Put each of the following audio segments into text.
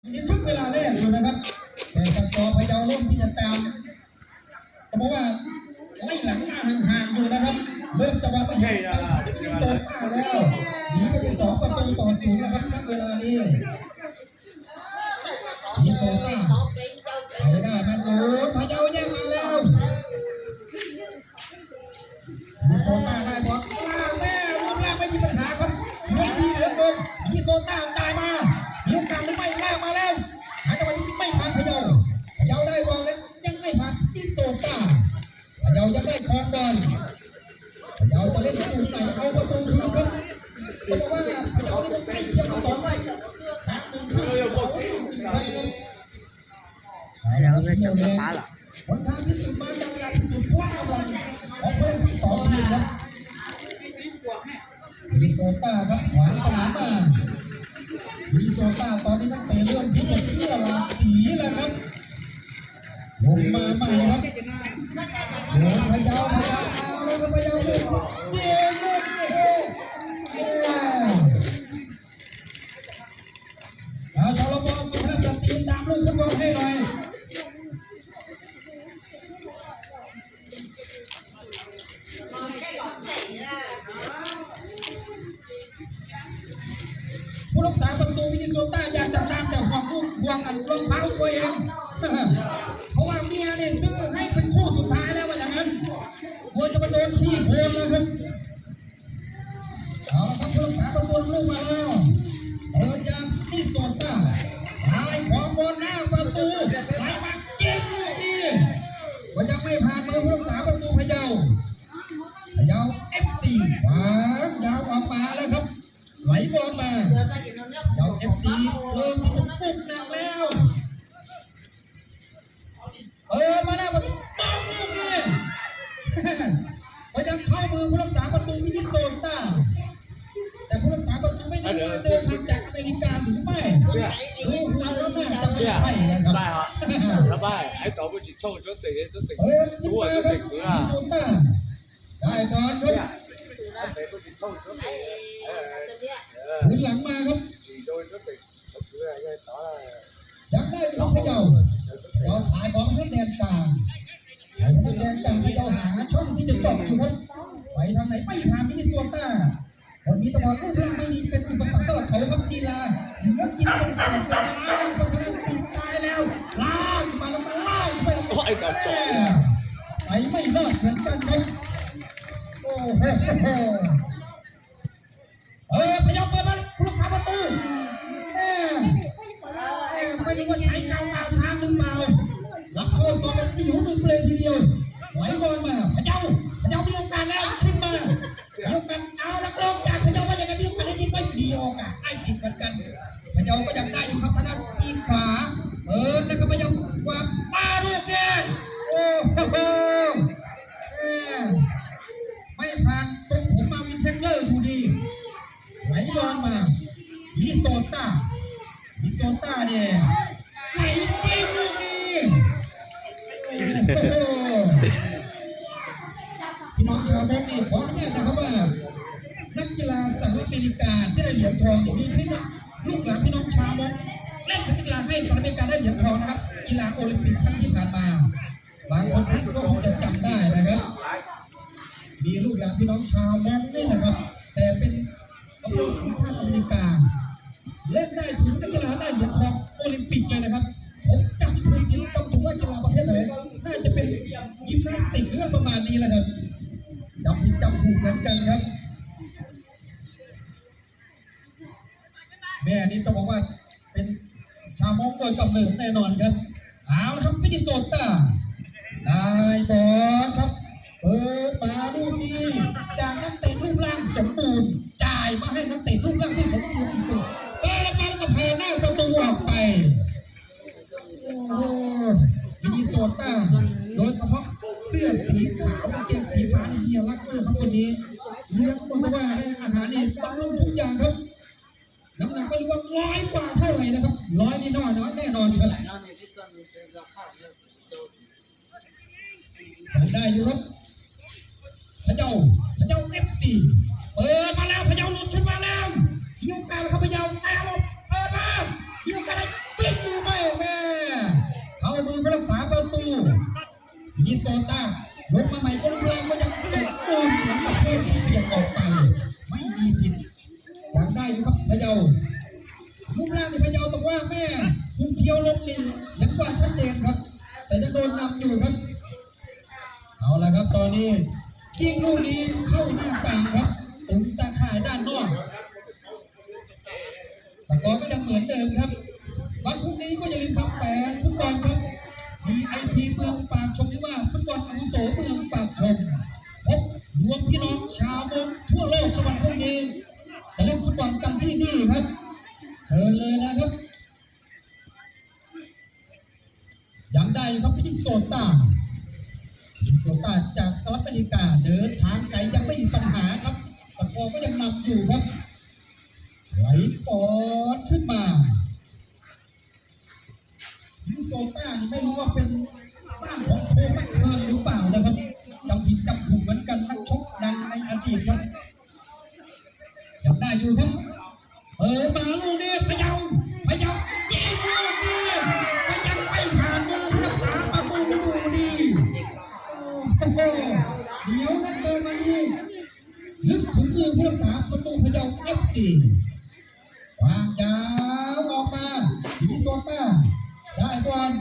นี่ครึ่งเวลาแรกอยู่นะครับแต่สกอร์พะเยาเริ่มที่จะตามแต่บอกว่าไล่หลังมาห่างๆอยู่นะครับเริ่มจะมาไม่เห็นไปที่โซนมาแล้วหนีไปเป็น2-0นะครับณเวลานี้มีโซต้าไม่ได้มันโดนพะเยาแย่งมาแล้วมีโซต้าได้บอลล่างแม่รูปร่างไม่มีปัญหาครับเหลือดีเหลือเกินมีโซต้าตายมามีโอกาสหรือไม่ล่างมาแล้วหาจังหวะนี้ไม่ผ่านพะเยาได้บอลแล้วยังไม่ผ่านที่โซต้าพะเยายังได้ครองบอลพะเยาจะเล่นลูกไหนเอาประตูคืนครับก็บอกว่าพะเยานี่ต้องไปเที่ยวมา2 ไปหา1 ครั้ง然后就个罚了。หนทางที่สุดมาจากการสุดพละกำลังของผู้เล่นทั้ง2 ทีมครับมิโซต้าครับขวางสนามมามิโซต้าตอนนี้นักเตะเริ่มที่จะเสื้อหลากสีแล้วครับลงมาใหม่ครับโดนพะเยาเอาแล้วก็พะเยาลูกเย้ลูกเย้ชาวละบอลสุภาพสตรีตามลูกฟุตบอลให้หน่อยผู้รักษาประตูมินนิโซต้าอยากจะตามแต่ห่วงลูกห่วงอันรองเท้าตัวเองเพราะว่าเมียเนี่ยซื้อให้เป็นคู่สุดท้ายแล้วว่าอย่างนั้นควรจะมาโดนขี้โคลนแล้วครับเอาละครับผู้รักษาประตูลูกมาแล้วจากมินนิโซต้าหายของบนหน้าประตูใช้มาเจ็บลูกนี้ก็ยังไม่ผ่านมือผู้รักษาประตูพะเยาFC วางยาวออกมาแล้วครับไหลบอลมาเจ้า FC เริ่มที่จะปุกหนักแล้วมาหน้าประตูปังลูกนี้ก็ยังเข้ามือผู้รักษาประตูมินนิโซต้าแต่ผู้รักษาประตูไม่รู้ว่าเดินทางจากอเมริกาหรือไม่รู้แล้วน่าจะไม่ใช่นะครับ老板，还搞不起痛，就谁就谁，如果就谁赢了。ได้บอลครับถึงหลังมาครับยังได้ครับพะเยาเราถ่ายบอลให้แดนกลางแดนกลางพะเยาหาช่องที่จะเจาะอยู่ครับไปทางไหนไม่ผ่านมินนิโซต้าคนนี้ตะบอลรูปร่างไม่ดีเป็นอุปสรรคสำหรับเขาครับดีลาเหลือกินเป็นส่วนเป็นล่างเพราะฉะนั้นติดตายแล้วล่างมาแล้วมาล่างไปแล้วไปไม่รอดเหมือนกันครับโอ้โหพยายามเปิดมาผู้รักษาประตูไม่รู้ว่าใช้กาวช้างหรือเปล่ารับเข้าสอบแบบตีหูหนึ่งเลยทีเดียวไหลบอลมาพะเยามีโอกาสแล้วขึ้นมามีโอกาสเอานักลงจากพะเยาว่าอย่างไรมีโอกาสได้ยิงไม่มีโอกาสได้ยิงเหมือนกันพะเยาก็ยังได้อยู่ครับทางด้านอีกขวานะครับพะเยาวางมาลูกเนี่ยโอ้โหไม่ผ่านทรงผมมาวินเทนเลอร์อยู่ดีไหลบอลมามินนิโซต้าเนี่ยไหลยิงลูกนี้พี่น้องชาวแบงค์นี่ขออนุญาตนะครับว่านักกีฬาสหรัฐอเมริกาที่ได้เหรียญทองมีพี่ลูกหลานพี่น้องชาวแบงค์เล่นกีฬาให้สหรัฐอเมริกาได้เหรียญทองนะครับกีฬาโอลิมปิกครั้งที่ผ่านมาบางคนท่านก็คงจะจำได้นะครับมีลูกหลานพี่น้องชาวแบงค์นี่แหละครับแต่เป็นผู้เล่นทีมชาติอเมริกาเล่นได้ถึงนักกีฬาได้เหรียญทองโอลิมปิกเลยนะครับผมจำถูกว่ากีฬาประเภทไหนน่าจะเป็นยิมนาสติกหรือประมาณนี้แหละครับจำผิดจำถูกเหมือนกันครับแม่นี่ต้องบอกว่าเป็นชาวมอญโดยกำเนิดแน่นอนครับเอาละครับมินนิโซต้าได้บอลครับมาลูกนี้จากนักเตะรูปร่างสมบูรณ์จ่ายมาให้นักเตะรูปร่างที่สมบูรณ์อีกตัวมาแล้วก็ผ่านหน้าประตูออกไปมินนิโซต้าโดยเฉพาะเสื้อสีขาวกางเกงสีฟ้านี่เฮียรักมากครับคนนี้เลี้ยงบอกว่าอาหารนี่ต้องลงทุกอย่างครับน้ำหนักไม่รู้ว่า100 กว่าเท่าไหร่นะครับ100นี่น้อยแน่นอนครับได้อยู่ครับพะเยา FC มาแล้วพะเยาหลุดขึ้นมาแล้วมีโอกาสครับพะเยาเอาเปิดมามีโอกาสได้ยิง อยู่มินนิโซตาลงมาใหม่ตรงกลางก็ยังสมบูรณ์เหมือนกับเพศที่เปลี่ยนออกไปไม่มีผิดยังได้อยู่ครับพะเยาลูกล่างในพะเยาแต่ว่าแม่คุณเพียวลงนี่ยังกว่าชัดเจนครับแต่ยังโดนนำอยู่ครับเอาละครับตอนนี้กิ้งลูกนี้เข้าหน้าต่างครับถึงตาข่ายด้านนอกสกอร์ก็ยังเหมือนเดิมครับวันพรุ่งนี้ก็อย่าลืมครับแฟนฟุตบอลครับ VIP เมืองปากชมหรือว่าฟุตบอลอาวุโสเมืองปากชมพบรวมพี่น้องชาวเมืองทั่วโลกสวันพรุ่งนี้จะเล่นฟุตบอลกันที่นี่ครับเชิญเลยนะครับยังได้ครับพิธีโซตาจากสหรัฐอเมริกาเดินทางไกลยังไม่มีปัญหาครับสกอร์ก็ยังนำอยู่ครับไหลปอดขึ้นมามินนิโซตานี่ไม่รู้ว่าเป็นบ้านของโคแมคเคิร์นหรือเปล่านะครับจำผิดจำถูกเหมือนกันนักชกดังในอดีตครับยังได้อยู่ครับมาลูกนี้พะเยาเจ๊ลูกนี้ก็ยังไม่ผ่านมือผู้รักษาประตูดูดีโอ้โหเดี๋ยวนักเตะมานี่ลึกถึงมือผู้รักษาประตูพะเยา FC วางยาวออกมามินนิโซตาได้บอล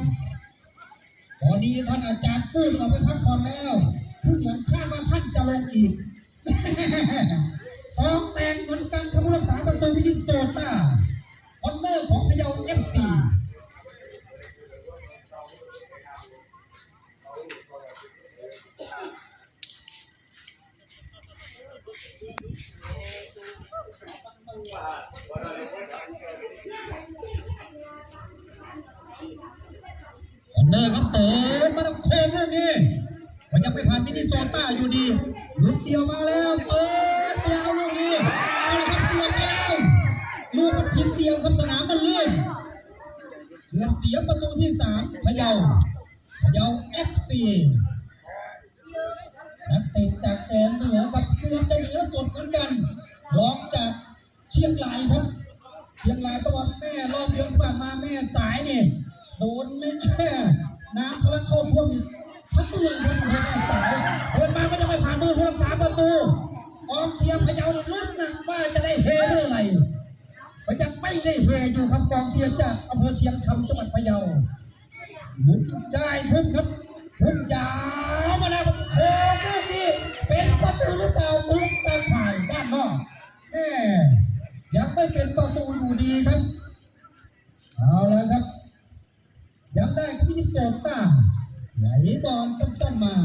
ตอนนี้ท่านอาจารย์กู้เราไปพักผ่อนแล้วขึ้นหลังคาดว่าท่านจะลงอีกสองแตงเหมือนกันผู้รักษาประตูมินนิโซตาคอนเนอร์ของพะเยา FCคอนเนอร์ครับเปิดมาต้องโค้งเรื่องนี้มันยังไม่ผ่านมินนิโซตาอยู่ดีลุกเดียวมาแล้วเปิดไปเอาลูกนี้เอาเลยครับเกือบไปแล้วลูกมันผิดเดียวครับสนามมันเลื่อนเกือบเสียประตูที่3พะเยา FC นักเตะจากแดนเหนือกับเกือบจะเหนือสุดเหมือนกันรองจากเชียงรายครับเชียงรายตะวันแม่รอบเดือนที่ผ่านมาแม่สายนี่โดนไม่แค่น้ำทะลักเข้าท่วมทั้งเมืองครับแม่สายเดินมาก็จะไม่ผ่านมือผู้รักษาประตูกองเชียร์พะเยานี่ลุ้นนะว่าจะได้เฮเมื่อไหร่ก็ยังไม่ได้เฮอยู่ครับกองเชียร์จากอำเภอเชียงคำจังหวัดพะเยาหมุนได้ทุ่มครับทุ่มยาวมาแล้วโค้งลูกนี้เป็นประตูหรือเปล่าตุ้งตาข่ายด้านนอกยังไม่เป็นประตูอยู่ดีครับเอาละครับยังได้มินนิโซตาไหลบอลสั้นๆมา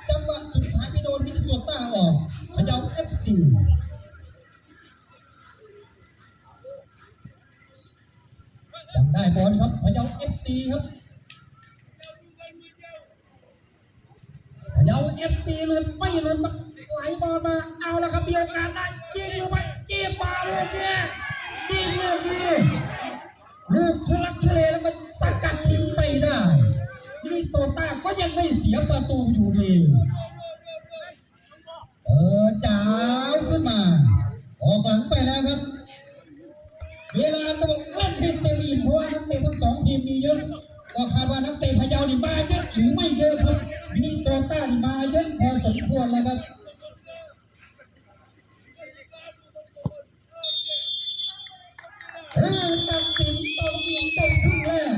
จังหวะสุดท้ายพี่โดนมินนิโซตาออกพะเยา FC ยังได้บอลครับพะเยา FC ครับพะเยา FC ลุ้นไม่ลุ้นครับไหลบอลมาเอาละครับมีโอกาสได้ยิงหรือไม่ยิงมาลูกนี้ยิงลูกนี้ลูกทุลักทุเลแล้วก็สกัดทิ้งไปได้มินนิโซตาก็ยังไม่เสียประตูอยู่ดีจ้าวขึ้นมาออกหลังไปแล้วครับเวลาก็บอกเล่นให้เต็มอิ่มเพราะว่านักเตะทั้งสองทีมมีเยอะก็คาดว่านักเตะพะเยานี่มาเยอะหรือไม่เยอะครับมินนิโซตานี่มาเยอะพอสมควรแล้วครับตัดสินตอนเวียนใจขึ้นแรก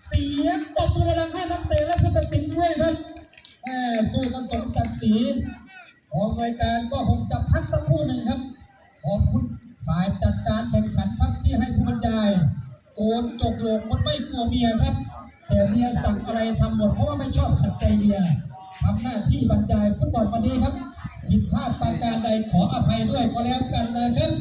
เสียงตบมือดังให้นักเตะและผู้ตัดสินด้วยครับสู้กันสมศักดิ์ศรีของรายการก็คงจะพักสักครู่หนึ่งครับขอบคุณฝ่ายจัดการแข่งขันครับที่ให้ผู้บรรยายโกนจกโลกคนไม่กลัวเมียครับแต่เมียสั่งอะไรทำหมดเพราะว่าไม่ชอบขัดใจเมียทำหน้าที่บรรยายฟุตบอลวันนี้ครับผิดพลาดประการใดขออภัยด้วยก็แล้วกันนะครับ